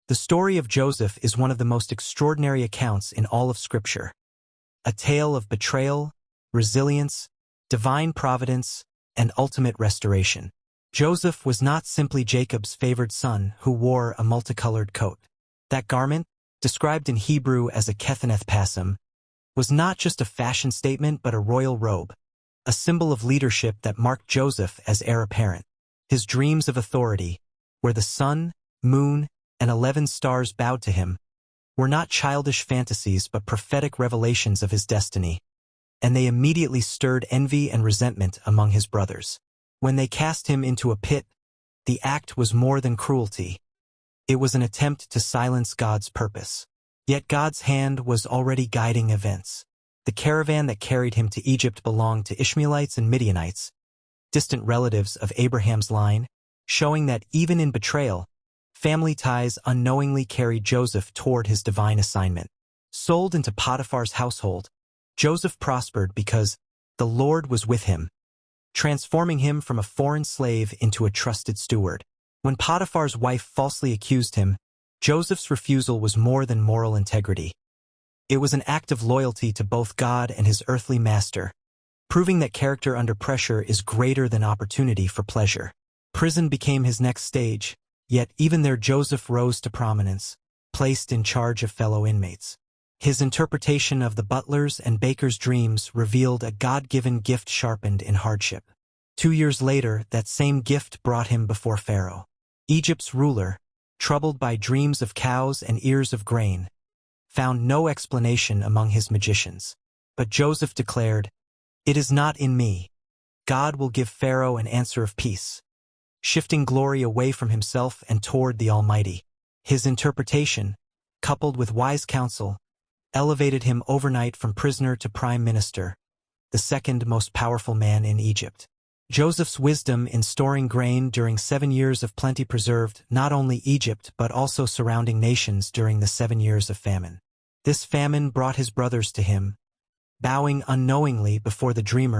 The story of Joseph is one of the most extraordinary accounts in all of Scripture. A tale of betrayal, resilience, divine providence, and ultimate restoration. Joseph was not simply Jacob's favored son who wore a multicolored coat. That garment, described in Hebrew as a kethaneth passim, was not just a fashion statement but a royal robe, a symbol of leadership that marked Joseph as heir apparent. His dreams of authority, where the sun, moon, and 11 stars bowed to him, were not childish fantasies but prophetic revelations of his destiny, and they immediately stirred envy and resentment among his brothers. When they cast him into a pit, the act was more than cruelty. It was an attempt to silence God's purpose. Yet God's hand was already guiding events. The caravan that carried him to Egypt belonged to Ishmaelites and Midianites, distant relatives of Abraham's line, showing that even in betrayal, family ties unknowingly carried Joseph toward his divine assignment. Sold into Potiphar's household, Joseph prospered because the Lord was with him, transforming him from a foreign slave into a trusted steward. When Potiphar's wife falsely accused him, Joseph's refusal was more than moral integrity. It was an act of loyalty to both God and his earthly master, proving that character under pressure is greater than opportunity for pleasure. Prison became his next stage, yet even there Joseph rose to prominence, placed in charge of fellow inmates. His interpretation of the butler's and baker's dreams revealed a God-given gift sharpened in hardship. 2 years later, that same gift brought him before Pharaoh. Egypt's ruler, troubled by dreams of cows and ears of grain, found no explanation among his magicians. But Joseph declared, "It is not in me. God will give Pharaoh an answer of peace," shifting glory away from himself and toward the Almighty. His interpretation, coupled with wise counsel, elevated him overnight from prisoner to prime minister, the second most powerful man in Egypt. Joseph's wisdom in storing grain during 7 years of plenty preserved not only Egypt but also surrounding nations during the 7 years of famine. This famine brought his brothers to him, bowing unknowingly before the dreamer